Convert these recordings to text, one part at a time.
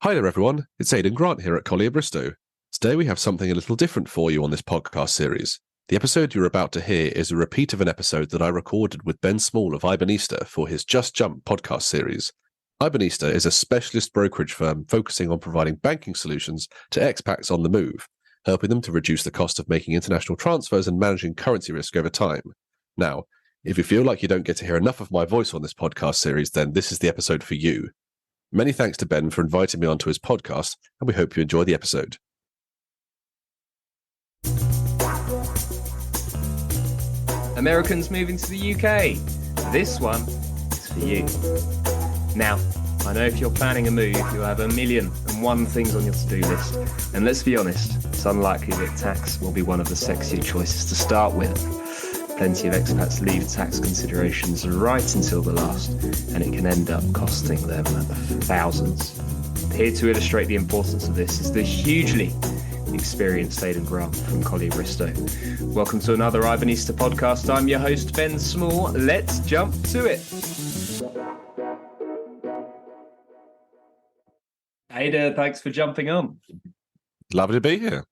Hi there, everyone. It's Aidan Grant here at Collier Bristow. Today we have something a little different for you on this podcast series. The episode you're about to hear is a repeat of an episode that I recorded with Ben Small of Ibanista for his Just Jump podcast series. Ibanista is a specialist brokerage firm focusing on providing banking solutions to expats on the move, helping them to reduce the cost of making international transfers and managing currency risk over time. Now, if you feel like you don't get to hear enough of my voice on this podcast series, then this is the episode for you. Many thanks to Ben for inviting me onto his podcast, and we hope you enjoy the episode. Americans moving to the UK. This one is for you. Now, I know if you're planning a move, you'll have 1,000,001 things on your to-do list. And let's be honest, it's unlikely that tax will be one of the sexier choices to start with. Plenty of expats leave tax considerations right until the last, and it can end up costing them thousands. Here to illustrate the importance of this is the hugely experienced Aidan Grant from Collier Bristow. Welcome to another Ibanista podcast. I'm your host, Ben Small. Let's jump to it. Aidan, thanks for jumping on. Lovely to be here.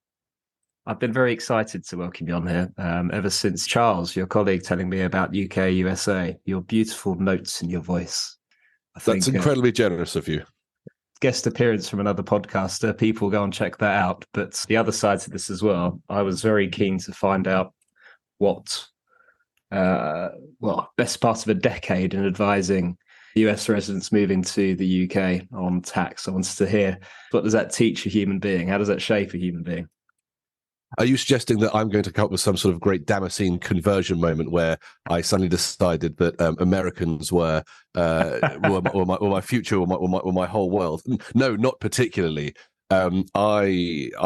I've been very excited to welcome you on here ever since Charles, your colleague, telling me about UK, USA, your beautiful notes in your voice. That's incredibly generous of you. Guest appearance from another podcaster. People go and check that out. But the other side to this as well, I was very keen to find out what, best part of a decade in advising US residents moving to the UK on tax. I wanted to hear, what does that teach a human being? How does that shape a human being? Are you suggesting that I'm going to come up with some sort of great Damascene conversion moment where I suddenly decided that Americans were my future or my whole world? No, not particularly. I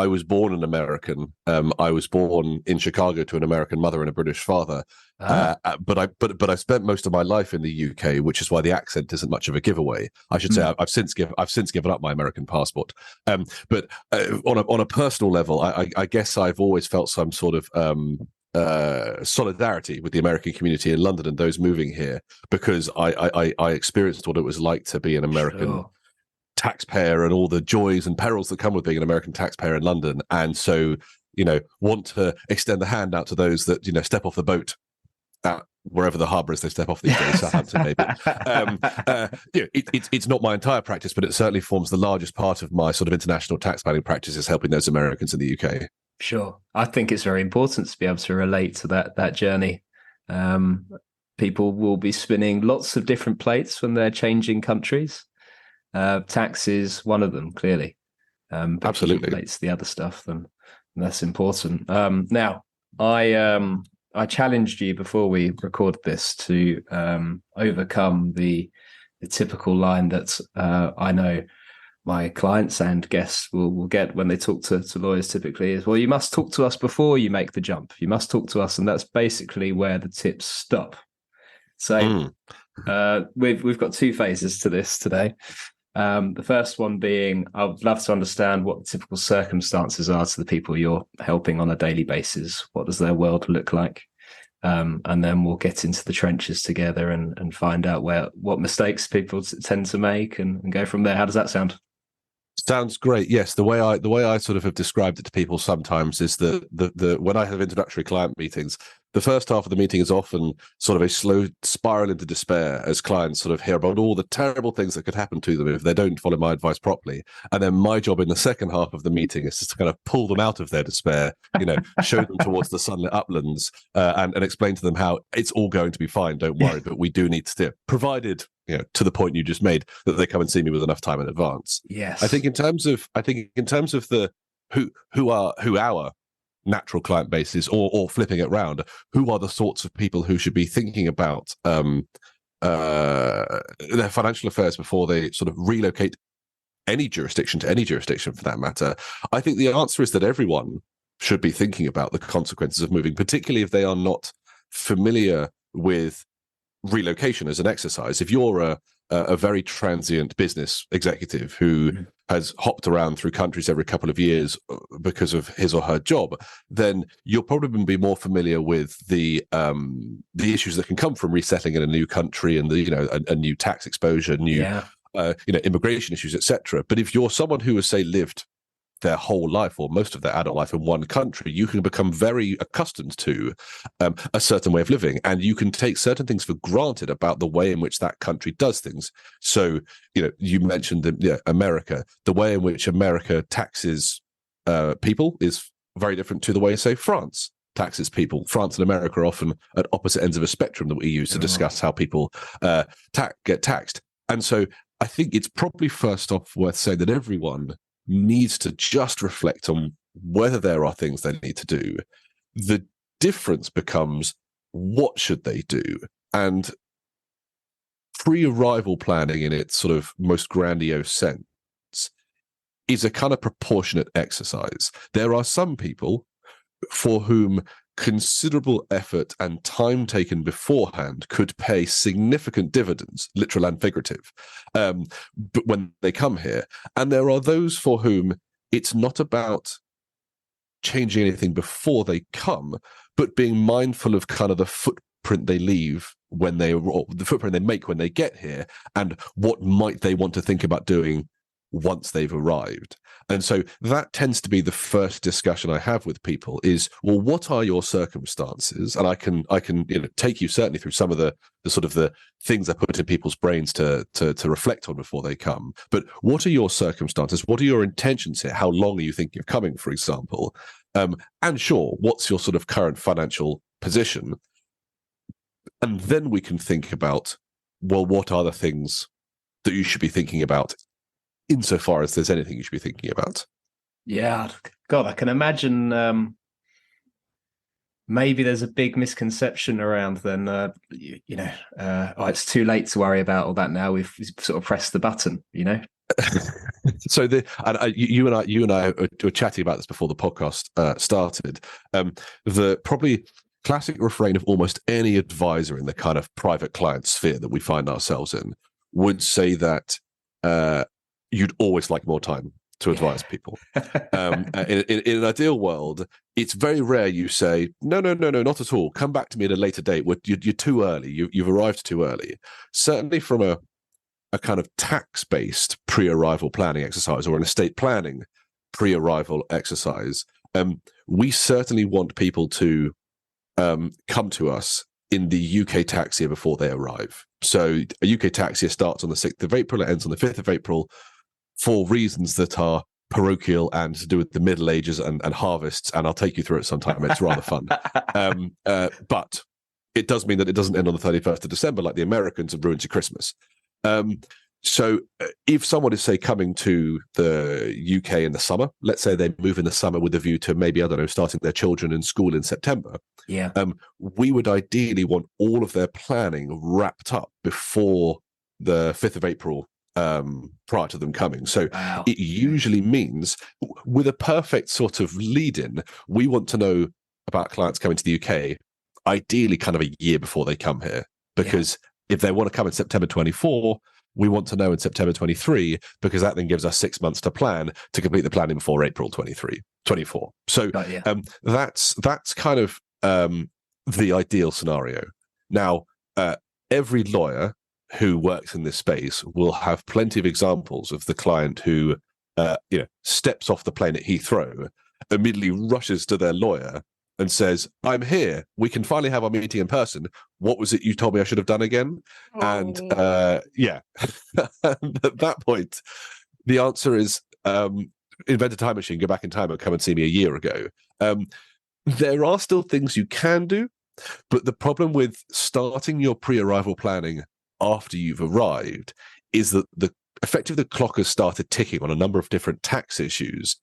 was born an American. I was born in Chicago to an American mother and a British father. But I spent most of my life in the UK, which is why the accent isn't much of a giveaway. I should say I've since given up my American passport. But on a personal level, I guess I've always felt some sort of solidarity with the American community in London and those moving here, because I experienced what it was like to be an American taxpayer and all the joys and perils that come with being an American taxpayer in London. And so, want to extend the hand out to those that, step off the boat at wherever the harbour is they step off these days, Southampton maybe. It's not my entire practice, but it certainly forms the largest part of my sort of international tax planning practice, is helping those Americans in the UK. Sure. I think it's very important to be able to relate to that journey. People will be spinning lots of different plates when they're changing countries. Tax is one of them, clearly. But Absolutely. If it relates to the other stuff, then that's important. Now, I challenged you before we recorded this to overcome the typical line that I know my clients and guests will get when they talk to lawyers typically is, well, you must talk to us before you make the jump. You must talk to us. And that's basically where the tips stop. So we've got two phases to this today. The first one being, I'd love to understand what the typical circumstances are to the people you're helping on a daily basis. What does their world look like? And then we'll get into the trenches together and find out what mistakes people tend to make and go from there. How does that sound? Sounds great. Yes, the way I sort of have described it to people sometimes is that the when I have introductory client meetings, the first half of the meeting is often sort of a slow spiral into despair as clients sort of hear about all the terrible things that could happen to them if they don't follow my advice properly. And then my job in the second half of the meeting is just to kind of pull them out of their despair, show them towards the sunlit uplands and explain to them how it's all going to be fine. Don't worry, but we do need to steer, provided, to the point you just made, that they come and see me with enough time in advance. Yes. I think in terms of the who our natural client base is, or flipping it round, who are the sorts of people who should be thinking about their financial affairs before they sort of relocate any jurisdiction to any jurisdiction for that matter. I think the answer is that everyone should be thinking about the consequences of moving, particularly if they are not familiar with relocation as an exercise. If you're a very transient business executive who has hopped around through countries every couple of years because of his or her job, then you'll probably be more familiar with the issues that can come from resettling in a new country and a new tax exposure, new immigration issues, etc. But if you're someone who has, say, lived their whole life or most of their adult life in one country, you can become very accustomed to a certain way of living, and you can take certain things for granted about the way in which that country does things. So, you mentioned America. The way in which America taxes people is very different to the way, say, France taxes people. France and America are often at opposite ends of a spectrum that we use to discuss how people get taxed. And so I think it's probably first off worth saying that everyone needs to just reflect on whether there are things they need to do. The difference becomes, what should they do? And pre-arrival planning in its sort of most grandiose sense is a kind of proportionate exercise. There are some people for whom considerable effort and time taken beforehand could pay significant dividends, literal and figurative, but when they come here. And there are those for whom it's not about changing anything before they come, but being mindful of kind of the footprint they leave when the footprint they make when they get here, and what might they want to think about doing once they've arrived. And so that tends to be the first discussion I have with people is, well, what are your circumstances? And I can take you certainly through some of the sort of the things I put in people's brains to reflect on before they come. But what are your circumstances? What are your intentions here? How long are you thinking of coming, for example? And sure, what's your sort of current financial position? And then we can think about, well, what are the things that you should be thinking about, insofar as there's anything you should be thinking about. Yeah, God, I can imagine maybe there's a big misconception around then, it's too late to worry about all that now. We've sort of pressed the button, So you and I were chatting about this before the podcast started. The probably classic refrain of almost any advisor in the kind of private client sphere that we find ourselves in would say that you'd always like more time to advise people. In an ideal world, it's very rare you say, no, not at all. Come back to me at a later date. You're too early. You've arrived too early. Certainly from a kind of tax-based pre-arrival planning exercise or an estate planning pre-arrival exercise, we certainly want people to come to us in the UK tax year before they arrive. So a UK tax year starts on the 6th of April, it ends on the 5th of April, for reasons that are parochial and to do with the Middle Ages and harvests, and I'll take you through it sometime. It's rather fun. But it does mean that it doesn't end on the 31st of December like the Americans have ruined your Christmas. So if someone is, say, coming to the UK in the summer, let's say they move in the summer with a view to maybe, I don't know, starting their children in school in September. Yeah. We would ideally want all of their planning wrapped up before the 5th of April prior to them coming. So It usually means, with a perfect sort of lead-in, we want to know about clients coming to the UK, ideally kind of a year before they come here. Because if they want to come in September 24, we want to know in September 23, because that then gives us 6 months to plan to complete the planning before April 24. So that's kind of the ideal scenario. Now, every lawyer who works in this space will have plenty of examples of the client who, steps off the plane at Heathrow, immediately rushes to their lawyer and says, "I'm here. We can finally have our meeting in person. What was it you told me I should have done again?" And at that point, the answer is invent a time machine, go back in time and come and see me a year ago. There are still things you can do, but the problem with starting your pre-arrival planning after you've arrived is that effectively the clock has started ticking on a number of different tax issues.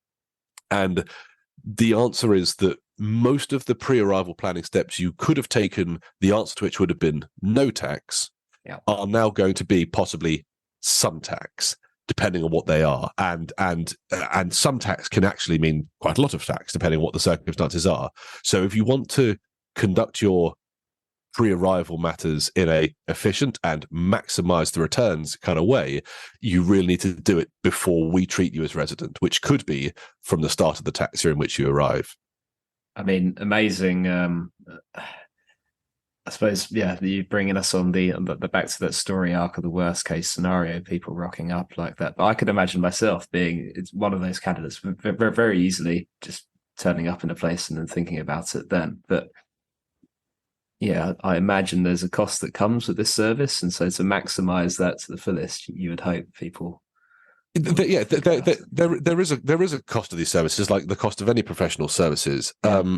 And the answer is that most of the pre-arrival planning steps you could have taken, the answer to which would have been no tax, are now going to be possibly some tax, depending on what they are. And some tax can actually mean quite a lot of tax, depending on what the circumstances are. So if you want to conduct your pre-arrival matters in a efficient and maximize the returns kind of way, you really need to do it before we treat you as resident, which could be from the start of the tax year in which you arrive. I mean, amazing. I suppose, yeah, you bringing us on the back to that story arc of the worst case scenario, people rocking up like that. But I could imagine myself being it's one of those candidates very, very easily just turning up in a place and then thinking about it then. But yeah, I imagine there's a cost that comes with this service, and so to maximize that to the fullest, you would hope people. Yeah, there is a cost of these services, like the cost of any professional services. Yeah.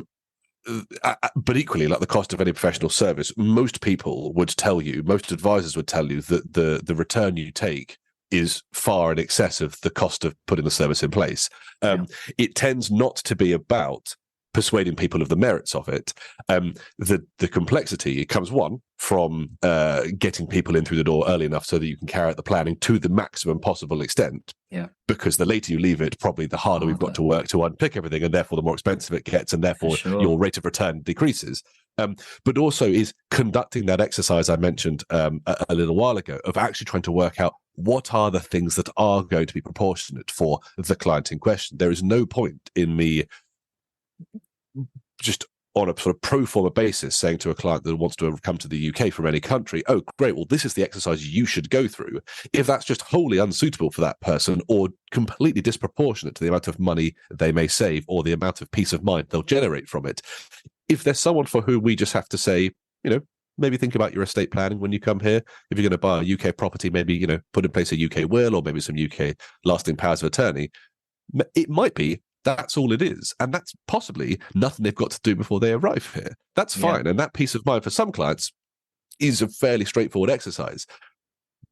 But equally, like the cost of any professional service, most people would tell you, most advisors would tell you that the return you take is far in excess of the cost of putting the service in place. It tends not to be about persuading people of the merits of it. The complexity, it comes from getting people in through the door early enough so that you can carry out the planning to the maximum possible extent. Yeah. Because the later you leave it, probably the harder we've got to work to unpick everything, and therefore the more expensive it gets, and therefore your rate of return decreases. But also is conducting that exercise I mentioned a little while ago of actually trying to work out what are the things that are going to be proportionate for the client in question. There is no point in me just on a sort of pro forma basis saying to a client that wants to come to the UK from any country, oh, great, well, this is the exercise you should go through, if that's just wholly unsuitable for that person or completely disproportionate to the amount of money they may save or the amount of peace of mind they'll generate from it. If there's someone for whom we just have to say, maybe think about your estate planning when you come here. If you're going to buy a UK property, maybe, put in place a UK will or maybe some UK lasting powers of attorney. It might be that's all it is. And that's possibly nothing they've got to do before they arrive here. That's fine. And that peace of mind for some clients is a fairly straightforward exercise.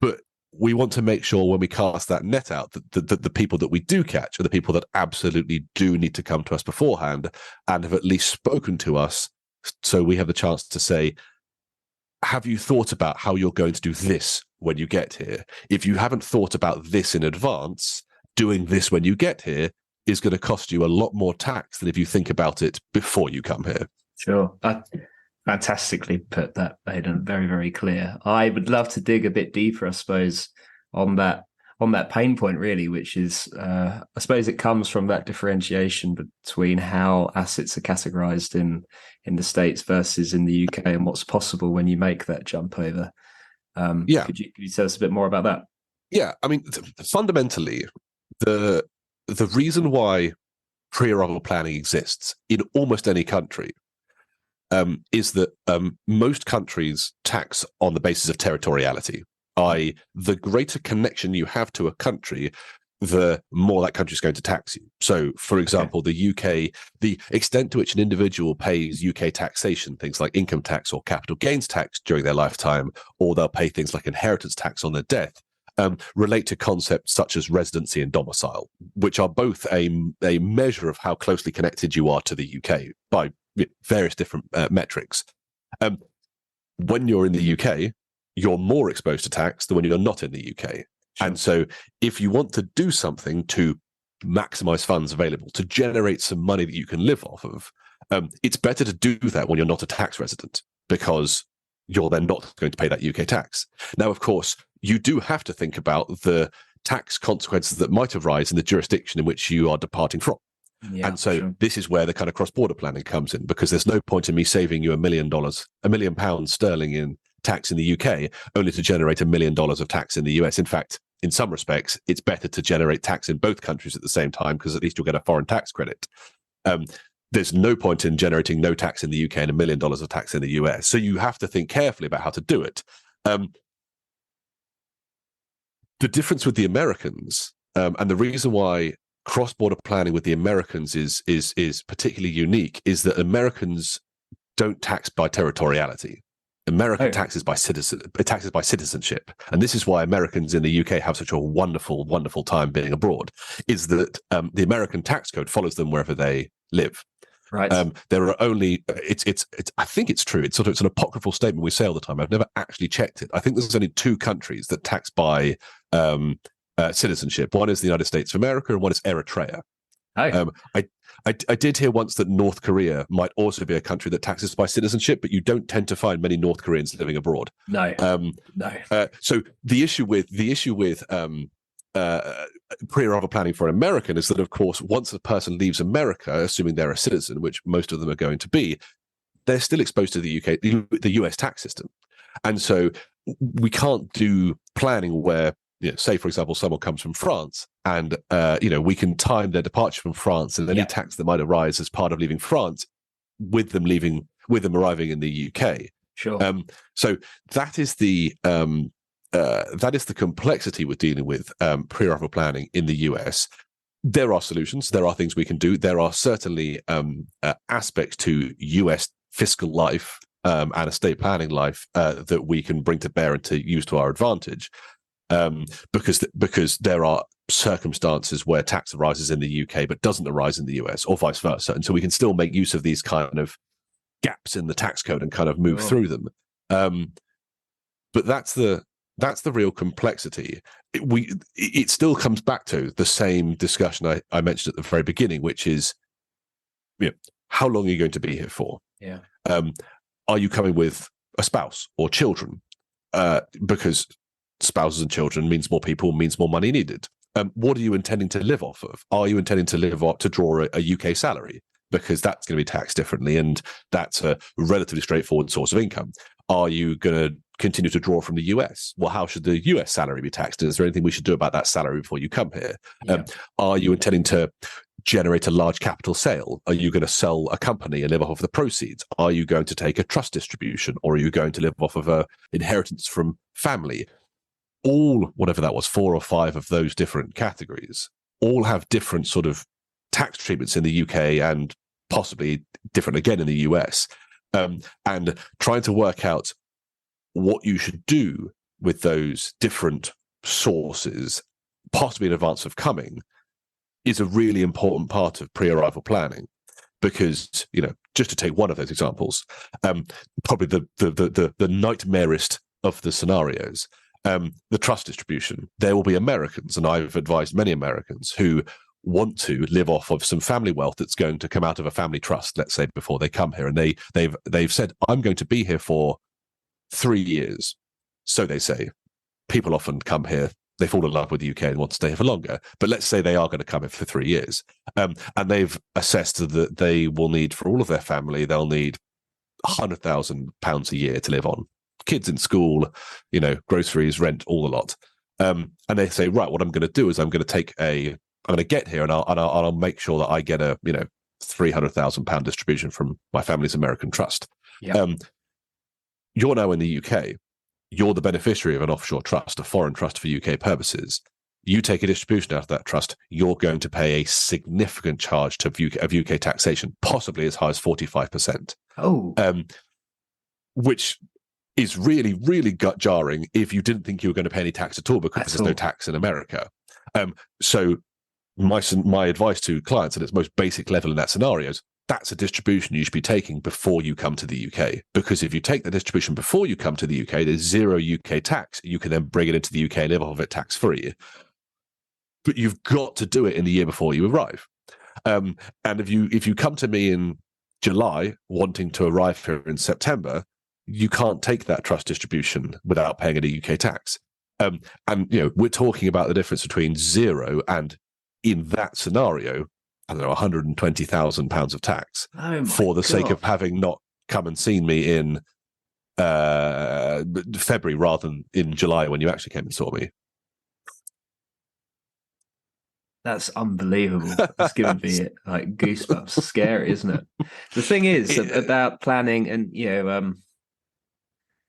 But we want to make sure when we cast that net out that the people that we do catch are the people that absolutely do need to come to us beforehand and have at least spoken to us so we have the chance to say, have you thought about how you're going to do this when you get here? If you haven't thought about this in advance, doing this when you get here is going to cost you a lot more tax than if you think about it before you come here. Sure. Fantastically put that, Aidan. Very, very clear. I would love to dig a bit deeper, I suppose, on that pain point, really, which is, I suppose it comes from that differentiation between how assets are categorized in the States versus in the UK and what's possible when you make that jump over. Could you tell us a bit more about that? Yeah, I mean, fundamentally, the reason why pre-arrival planning exists in almost any country is that most countries tax on the basis of territoriality, i.e., the greater connection you have to a country, the more that country is going to tax you. So, for example, the UK, the extent to which an individual pays UK taxation, things like income tax or capital gains tax during their lifetime, or they'll pay things like inheritance tax on their death, relate to concepts such as residency and domicile, which are both a measure of how closely connected you are to the UK by various different metrics. When you're in the UK, you're more exposed to tax than when you're not in the UK. Sure. And so if you want to do something to maximize funds available, to generate some money that you can live off of, it's better to do that when you're not a tax resident, because you're then not going to pay that UK tax. Now, of course, you do have to think about the tax consequences that might arise in the jurisdiction in which you are departing from. Yeah, and so this is where the kind of cross-border planning comes in, because there's no point in me saving you £1 million pounds sterling in tax in the UK, only to generate $1 million of tax in the US. In fact, in some respects, it's better to generate tax in both countries at the same time, because at least you'll get a foreign tax credit. There's no point in generating no tax in the UK and $1 million of tax in the US. So you have to think carefully about how to do it. The difference with the Americans, and the reason why cross-border planning with the Americans is particularly unique, is that Americans don't tax by territoriality. America taxes by citizenship, and this is why Americans in the UK have such a wonderful, wonderful time being abroad. Is that the American tax code follows them wherever they live. Right. There are only it's I think it's true. It's an apocryphal statement we say all the time. I've never actually checked it. I think there's only two countries that tax by citizenship. One is the United States of America, and one is Eritrea. I did hear once that North Korea might also be a country that taxes by citizenship, but you don't tend to find many North Koreans living abroad. No. So the issue with pre-arrival planning for an American is that, of course, once a person leaves America, assuming they're a citizen, which most of them are going to be, they're still exposed to the US tax system. And so we can't do planning where, say, for example, someone comes from France and, we can time their departure from France and any tax that might arise as part of leaving France with them arriving in the UK. Sure. So that is the complexity with dealing with pre-arrival planning in the US. There are solutions. There are things we can do. There are certainly aspects to US fiscal life and estate planning life that we can bring to bear and to use to our advantage, because there are circumstances where tax arises in the UK but doesn't arise in the US, or vice versa, and so we can still make use of these kind of gaps in the tax code and kind of move through them. But that's the real complexity. It still comes back to the same discussion I mentioned at the very beginning, which is, how long are you going to be here for? Yeah. Are you coming with a spouse or children? Because spouses and children means more people, means more money needed. What are you intending to live off of? Are you intending to draw a UK salary? Because that's going to be taxed differently, and that's a relatively straightforward source of income. Are you going to continue to draw from the US? Well, how should the US salary be taxed? Is there anything we should do about that salary before you come here? Yeah. Are you intending to generate a large capital sale? Are you going to sell a company and live off of the proceeds? Are you going to take a trust distribution, or are you going to live off of a inheritance from family? All, whatever that was, 4 or 5 of those different categories all have different sort of tax treatments in the UK and possibly different again in the US. And trying to work out what you should do with those different sources, possibly in advance of coming, is a really important part of pre-arrival planning. Because, just to take one of those examples, probably the nightmarest of the scenarios, the trust distribution. There will be Americans, and I've advised many Americans who want to live off of some family wealth that's going to come out of a family trust, let's say, before they come here, and they've said, I'm going to be here for 3 years. So they say. People often come here, they fall in love with the UK and want to stay here for longer, but let's say they are going to come here for 3 years, and they've assessed that they will need, for all of their family, they'll need £100,000 a year to live on. Kids in school, groceries, rent, all the lot. And they say, right, what I'm going to do is I'm going to get here and I'll make sure that I get a £300,000 distribution from my family's American trust. Yeah. You're now in the UK. You're the beneficiary of an offshore trust, a foreign trust for UK purposes. You take a distribution out of that trust, you're going to pay a significant charge of UK taxation, possibly as high as 45%. Oh, which is really, really gut jarring if you didn't think you were going to pay any tax at all, because there's no tax in America. So my advice to clients at its most basic level in that scenario is, that's a distribution you should be taking before you come to the UK. Because if you take the distribution before you come to the UK, there's zero UK tax. You can then bring it into the UK and live off of it tax-free. But you've got to do it in the year before you arrive. And if you come to me in July wanting to arrive here in September, you can't take that trust distribution without paying any UK tax. And we're talking about the difference between zero and, in that scenario, I don't know, £120,000 of tax for the sake of having not come and seen me in February rather than in July when you actually came and saw me. That's unbelievable. It's giving me like goosebumps. Scary, isn't it? The thing is about planning, and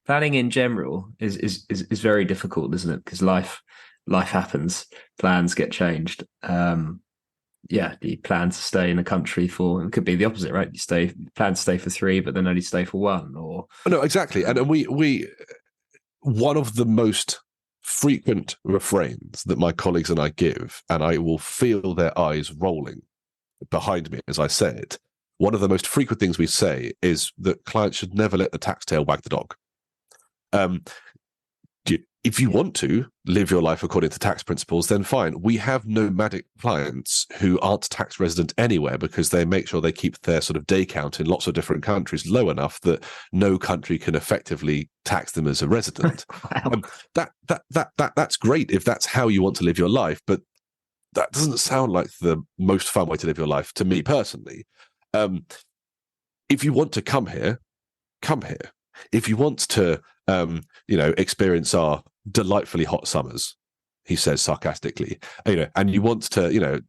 planning in general is very difficult, isn't it? Because life happens, plans get changed. You plan to stay in a country for, it could be the opposite, right? You plan to stay for 3, but then only stay for 1, or no, exactly. And we one of the most frequent refrains that my colleagues and I give, and I will feel their eyes rolling behind me as I say it, one of the most frequent things we say is that clients should never let the tax tail wag the dog. If you want to live your life according to tax principles, then fine. We have nomadic clients who aren't tax resident anywhere because they make sure they keep their sort of day count in lots of different countries low enough that no country can effectively tax them as a resident. Wow. That's great if that's how you want to live your life, but that doesn't sound like the most fun way to live your life to me personally. If you want to come here, come here. If you want to, experience our delightfully hot summers, he says sarcastically, and you want to,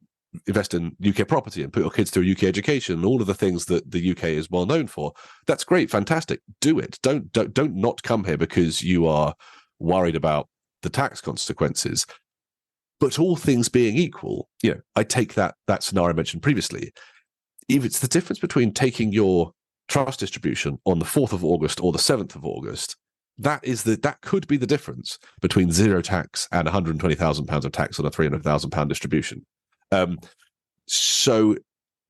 invest in UK property and put your kids through UK education and all of the things that the UK is well known for, that's great, fantastic. Do it. Don't not come here because you are worried about the tax consequences. But all things being equal, I take that scenario I mentioned previously. If it's the difference between taking your trust distribution on the 4th of August or the 7th of August, that could be the difference between zero tax and £120,000 of tax on a £300,000 distribution. So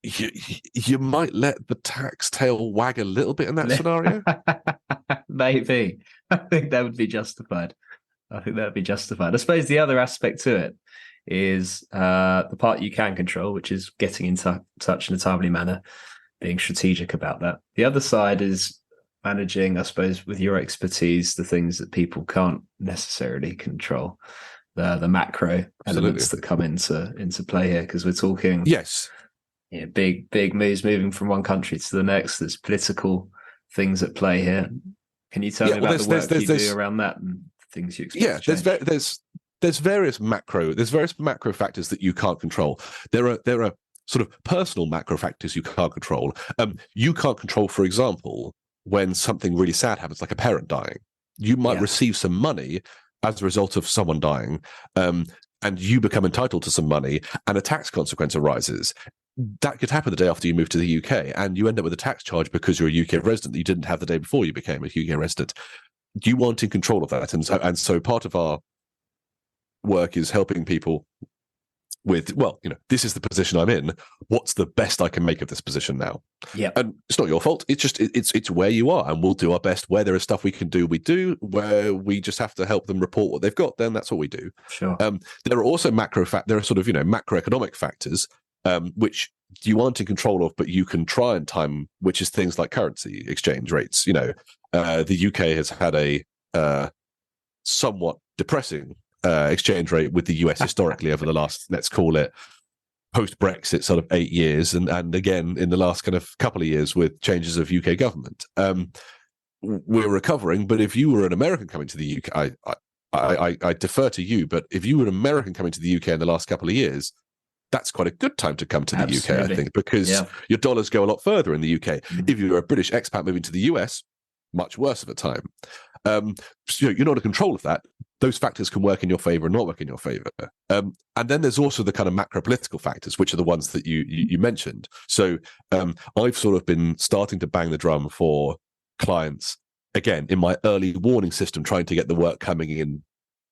you might let the tax tail wag a little bit in that scenario. Maybe. I think that would be justified. I suppose the other aspect to it is the part you can control, which is getting in touch in a timely manner, being strategic about that. The other side is managing, I suppose, with your expertise, the things that people can't necessarily control, the macro elements that come into play here, because we're talking big moves moving from one country to the next. There's political things at play here. Can you tell me about the work you do around that and things you expect to change? There's various macro factors that you can't control. There are sort of personal macro factors you can't control. You can't control, for example, when something really sad happens, like a parent dying. You might receive some money as a result of someone dying, and you become entitled to some money, and a tax consequence arises. That could happen the day after you move to the UK, and you end up with a tax charge because you're a UK resident that you didn't have the day before you became a UK resident. You want in control of that, and so part of our work is helping people with, this is the position I'm in. What's the best I can make of this position now? Yeah, and it's not your fault. It's just it's where you are, and we'll do our best. Where there is stuff we can do, we do. Where we just have to help them report what they've got, then that's what we do. Sure. There are also macroeconomic factors which you aren't in control of, but you can try and time, which is things like currency exchange rates. The UK has had a somewhat depressing exchange rate with the US historically over the last, let's call it, post-Brexit sort of 8 years, and again in the last kind of couple of years with changes of UK government. We're recovering, but if you were an American coming to the UK, I defer to you, but if you were an American coming to the UK in the last couple of years, that's quite a good time to come to the UK, I think, because your dollars go a lot further in the UK. If you're a British expat moving to the US, much worse of a time. So you're not in control of that. Those factors can work in your favor and not work in your favor. And then there's also the kind of macro political factors, which are the ones that you mentioned. So I've sort of been starting to bang the drum for clients, again, in my early warning system, trying to get the work coming in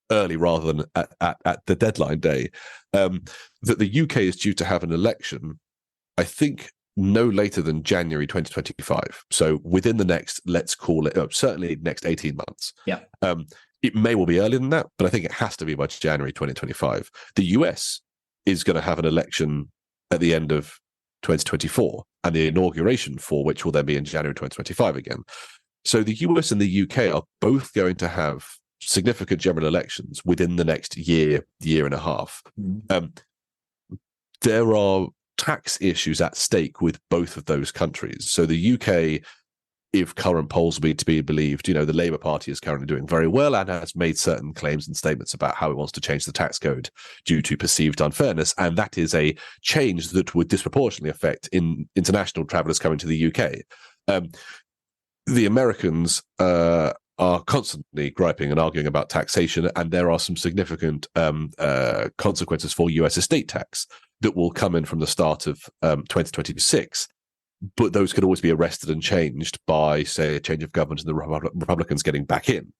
early rather than at the deadline day, that the UK is due to have an election, I think, no later than January 2025. So within the next, let's call it, certainly next 18 months. Yeah. It may well be earlier than that, but I think it has to be by January 2025. The US is going to have an election at the end of 2024, and the inauguration for which will then be in January 2025 again. So the US and the UK are both going to have significant general elections within the next year and a half. There are tax issues at stake with both of those countries. So the UK, if current polls are to be believed, the Labour Party is currently doing very well and has made certain claims and statements about how it wants to change the tax code due to perceived unfairness. And that is a change that would disproportionately affect international travellers coming to the UK. The Americans are constantly griping and arguing about taxation, and there are some significant consequences for US estate tax that will come in from the start of 2026. But those could always be arrested and changed by, say, a change of government and the Republicans getting back in.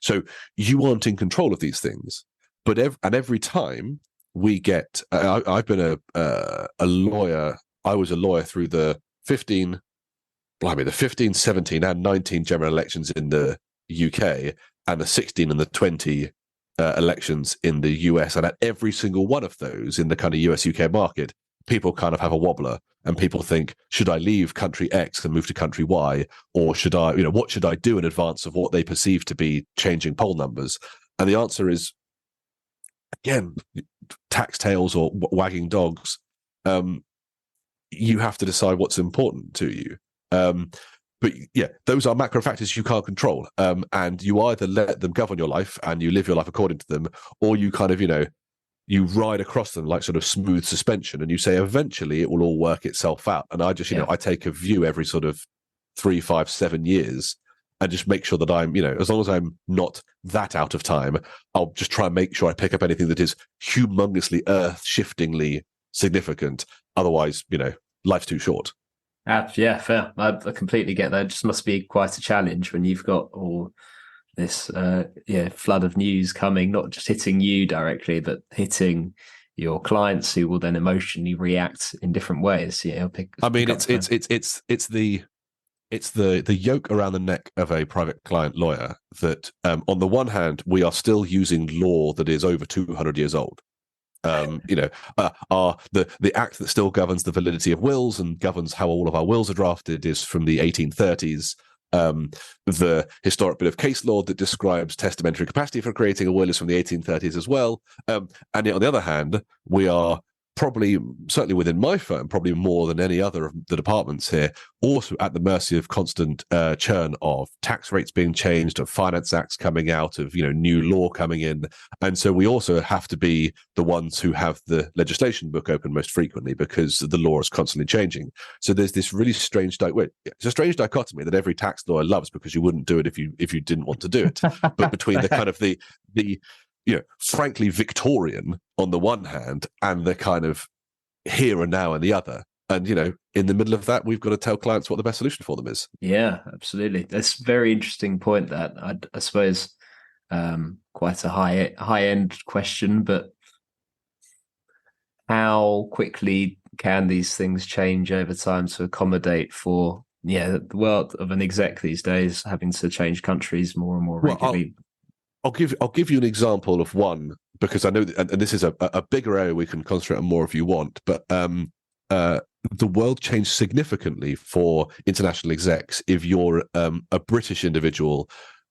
So you aren't in control of these things. But every time we get, I've been a lawyer. I was a lawyer through the 15, 17, and 19 general elections in the UK, and the 16 and the 20 elections in the US. And at every single one of those in the kind of US-UK market, people kind of have a wobbler, and people think, should I leave country X and move to country Y? Or should I, what should I do in advance of what they perceive to be changing poll numbers? And the answer is, again, tax tails or wagging dogs. You have to decide what's important to you. but yeah, those are macro factors you can't control. And you either let them govern your life and you live your life according to them, or you kind of, you ride across them like sort of smooth suspension, and you say eventually it will all work itself out. And I just, I take a view every sort of 3, 5, 7 years and just make sure that I'm, as long as I'm not that out of time, I'll just try and make sure I pick up anything that is humongously earth-shiftingly significant. Otherwise, life's too short. Yeah, fair. I completely get that. It just must be quite a challenge when you've got all this flood of news coming, not just hitting you directly, but hitting your clients, who will then emotionally react in different ways. It's the yoke around the neck of a private client lawyer that, on the one hand, we are still using law that is over 200 years old. The act that still governs the validity of wills and governs how all of our wills are drafted is from the 1830s. The historic bit of case law that describes testamentary capacity for creating a will is from the 1830s as well. And yet, on the other hand, we are probably, certainly within my firm, probably more than any other of the departments here, also at the mercy of constant churn of tax rates being changed, of finance acts coming out, of new law coming in. And so we also have to be the ones who have the legislation book open most frequently, because the law is constantly changing. So there's this really strange it's a strange dichotomy that every tax lawyer loves, because you wouldn't do it if you didn't want to do it. But between the kind of the frankly Victorian on the one hand, and the kind of here and now on the other. And, in the middle of that, we've got to tell clients what the best solution for them is. Yeah, absolutely. That's a very interesting point, that I suppose quite a high end question, but how quickly can these things change over time to accommodate for the world of an exec these days, having to change countries more and more regularly? I'll give you an example of one, because I know that, and this is a bigger area we can concentrate on more if you want, but the world changed significantly for international execs if you're a British individual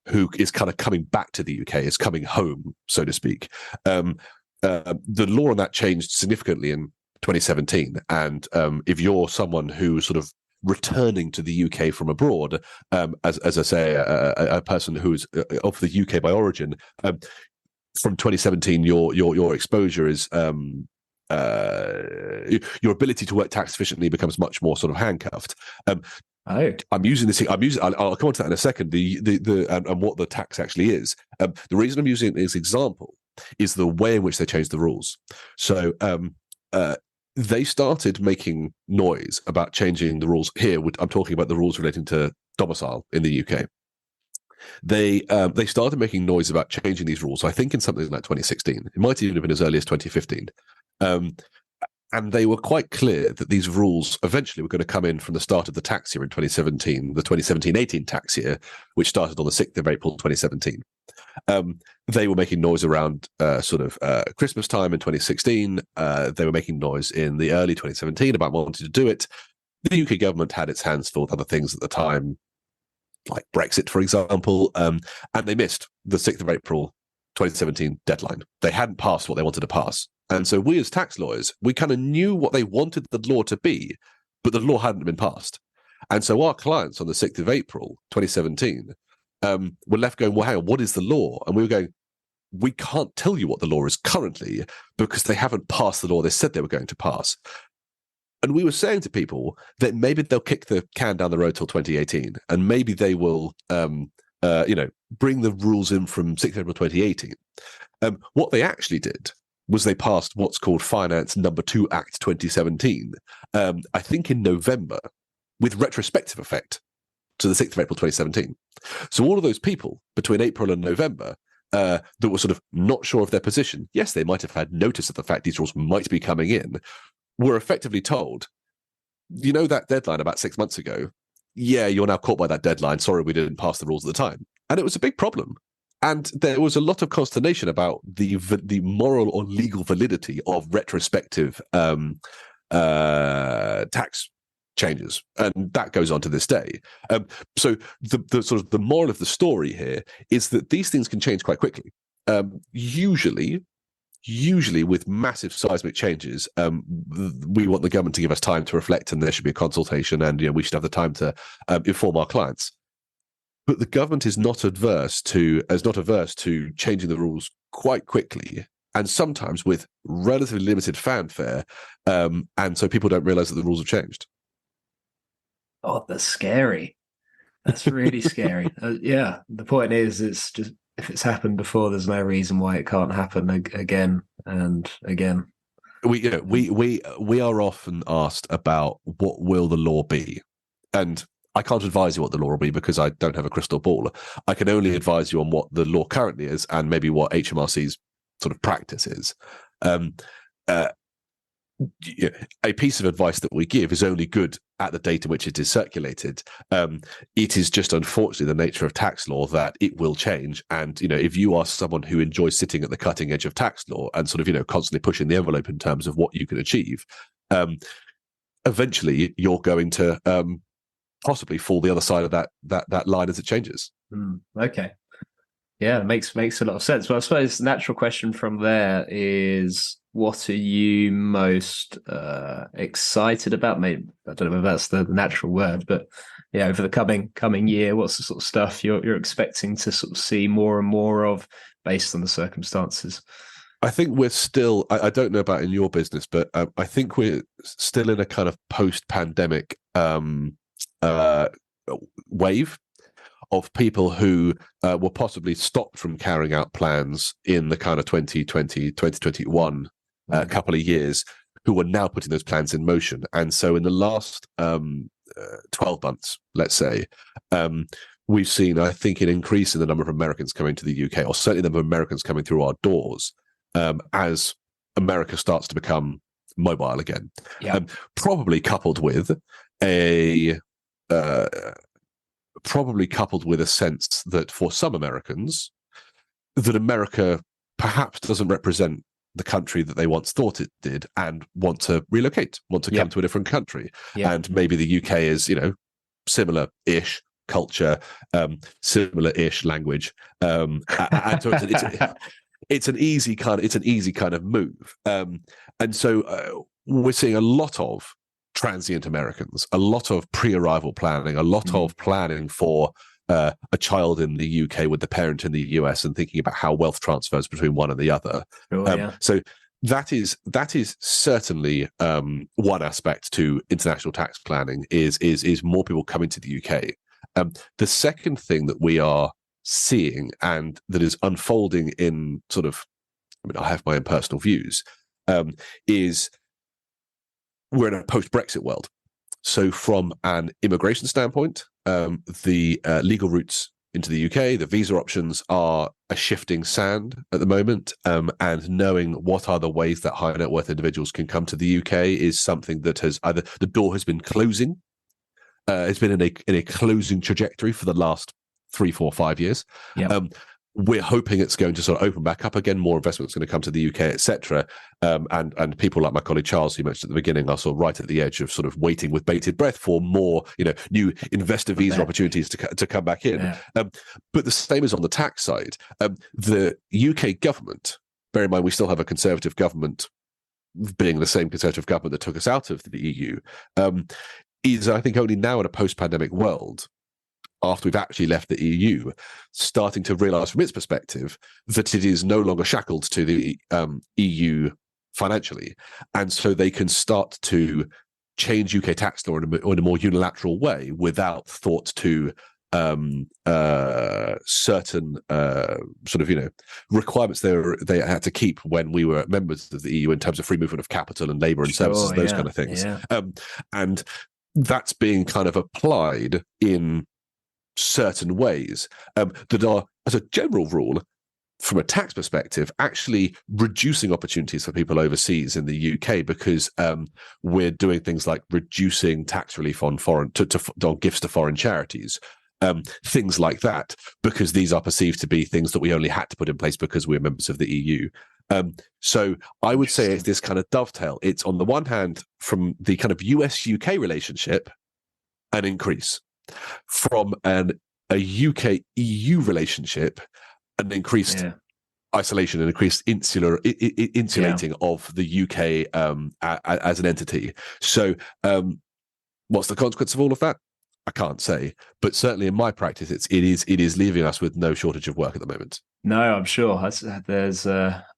who is kind of coming back to the UK, is coming home, so to speak. The law on that changed significantly in 2017, and if you're someone who sort of returning to the UK from abroad, as I say, a person who is of the UK by origin, from 2017, your exposure is your ability to work tax efficiently becomes much more sort of handcuffed. I'm using this. I'll come on to that in a second. And what the tax actually is. The reason I'm using it as example is the way in which they changed the rules. So they started making noise about changing the rules here. I'm talking about the rules relating to domicile in the UK. They started making noise about changing these rules, I think, in something like 2016. It might even have been as early as 2015. And they were quite clear that these rules eventually were going to come in from the start of the tax year in 2017, the 2017-18 tax year, which started on the 6th of April 2017. They were making noise around Christmas time in 2016. They were making noise in the early 2017 about wanting to do it. The UK government had its hands full with other things at the time, like Brexit, for example, and they missed the 6th of April 2017 deadline. They hadn't passed what they wanted to pass. And so we as tax lawyers, we kind of knew what they wanted the law to be, but the law hadn't been passed. And so our clients on the 6th of April 2017 were left going, well, hang on, what is the law? And we were going, we can't tell you what the law is currently because they haven't passed the law they said they were going to pass. And we were saying to people that maybe they'll kick the can down the road till 2018, and maybe they will, bring the rules in from 6th April 2018. What they actually did was they passed what's called Finance Number 2 Act 2017, I think in November, with retrospective effect to the 6th of April 2017. So all of those people between April and November that were sort of not sure of their position, yes, they might have had notice of the fact these rules might be coming in, were effectively told, that deadline about 6 months ago, yeah, you're now caught by that deadline. Sorry, we didn't pass the rules at the time. And it was a big problem. And there was a lot of consternation about the moral or legal validity of retrospective tax changes, and that goes on to this day. So the sort of the moral of the story here is that these things can change quite quickly. Usually, usually with massive seismic changes, we want the government to give us time to reflect, and there should be a consultation, and we should have the time to inform our clients. But the government is not averse to changing the rules quite quickly, and sometimes with relatively limited fanfare, and so people don't realize that the rules have changed. Oh, that's scary. That's really scary. Yeah, the point is, it's just, if it's happened before, there's no reason why it can't happen again and again. We are often asked about what will the law be, and I can't advise you what the law will be because I don't have a crystal ball. I can only advise you on what the law currently is and maybe what HMRC's sort of practice is. A piece of advice that we give is only good at the date in which it is circulated. It is just unfortunately the nature of tax law that it will change. And, if you are someone who enjoys sitting at the cutting edge of tax law and sort of, constantly pushing the envelope in terms of what you can achieve, eventually you're going to possibly fall the other side of that line as it changes. Okay. Yeah, it makes a lot of sense. Well, I suppose the natural question from there is, what are you most excited about? Maybe, I don't know if that's the natural word, but yeah, over the coming year, what's the sort of stuff you're expecting to sort of see more and more of based on the circumstances? I think we're still, I don't know about in your business, but I think we're still in a kind of post-pandemic wave of people who were possibly stopped from carrying out plans in the kind of 2020, 2021 couple of years, who are now putting those plans in motion. And so in the last 12 months, let's say, we've seen, I think, an increase in the number of Americans coming to the UK, or certainly the number of Americans coming through our doors as America starts to become mobile again. Yeah. Probably coupled with a sense that for some Americans, that America perhaps doesn't represent the country that they once thought it did, and want to relocate, want to come to a different country. And maybe the UK is, similar-ish culture, similar-ish language. And so it's an easy kind of move. And so we're seeing a lot of transient Americans, a lot of pre-arrival planning, a lot of planning for a child in the UK with the parent in the US, and thinking about how wealth transfers between one and the other. So that is certainly one aspect to international tax planning is more people coming to the UK. The second thing that we are seeing, and that is unfolding in sort of, I have my own personal views, is we're in a post-Brexit world. So from an immigration standpoint, the legal routes into the UK, the visa options are a shifting sand at the moment. And knowing what are the ways that high net worth individuals can come to the UK is something that has either, the door has been closing, it's been in a closing trajectory for the last 3, 4, 5 years. We're hoping it's going to sort of open back up again. More investment is going to come to the UK, etc. And people like my colleague Charles, who you mentioned at the beginning, are sort of right at the edge of sort of waiting with bated breath for more, new investor visa opportunities to come back in. But the same is on the tax side. The UK government, bear in mind we still have a Conservative government, being the same Conservative government that took us out of the EU, is, I think, only now in a post-pandemic world, after we've actually left the EU, starting to realise from its perspective that it is no longer shackled to the EU financially. And so they can start to change UK tax law in a more unilateral way without thought to certain sort of, requirements they had to keep when we were members of the EU in terms of free movement of capital and labour and services, those kind of things. And that's being kind of applied in certain ways that are, as a general rule, from a tax perspective, actually reducing opportunities for people overseas in the UK, because we're doing things like reducing tax relief on on gifts to foreign charities, things like that, because these are perceived to be things that we only had to put in place because we're members of the EU. So I would say it's this kind of dovetail. It's on the one hand, from the kind of US-UK relationship, an increase. From a UK-EU relationship, an increased isolation and increased insulating of the UK as an entity. So what's the consequence of all of that? I can't say, but certainly in my practice, it is leaving us with no shortage of work at the moment. No, I'm sure. There's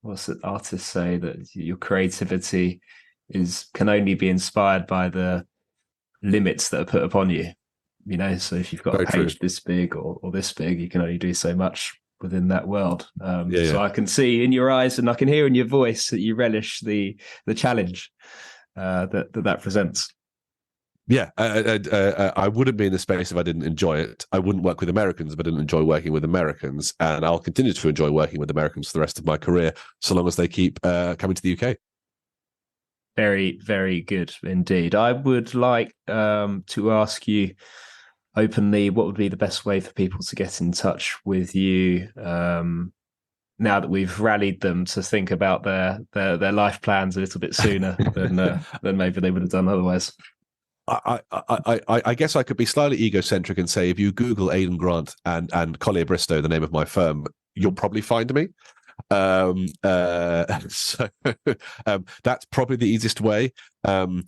what's it artists say, that your creativity can only be inspired by the limits that are put upon you. So if you've got Very a page true. this big or this big, you can only do so much within that world. Yeah. I can see in your eyes and I can hear in your voice that you relish the challenge that presents. Yeah, I wouldn't be in the space if I didn't enjoy it. I wouldn't work with Americans if I didn't enjoy working with Americans, and I'll continue to enjoy working with Americans for the rest of my career, so long as they keep coming to the UK. Very, very good indeed. I would like to ask you openly, what would be the best way for people to get in touch with you now that we've rallied them to think about their life plans a little bit sooner than maybe they would have done otherwise? I guess I could be slightly egocentric and say if you Google Aidan Grant and Collier Bristow, the name of my firm, you'll probably find me. So that's probably the easiest way. We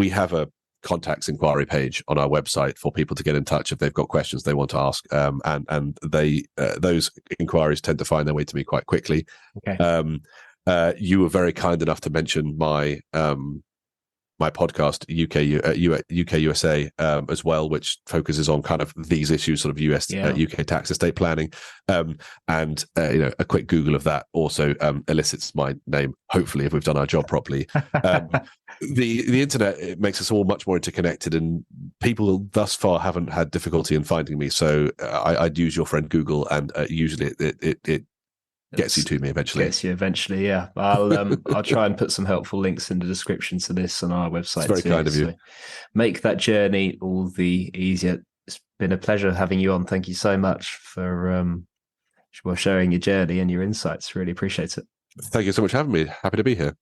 have a contacts inquiry page on our website for people to get in touch if they've got questions they want to ask, and they those inquiries tend to find their way to me quite quickly. Okay. You were very kind enough to mention my podcast UK USA as well, which focuses on kind of these issues, sort of UK tax estate planning, and a quick Google of that also elicits my name, hopefully, if we've done our job properly. The internet, it makes us all much more interconnected, and people thus far haven't had difficulty in finding me, so I'd use your friend Google, and usually it gets you to me eventually. Gets you eventually, yeah. I'll try and put some helpful links in the description to this on our website. It's very kind of you. So make that journey all the easier. It's been a pleasure having you on. Thank you so much for sharing your journey and your insights. Really appreciate it. Thank you so much for having me. Happy to be here.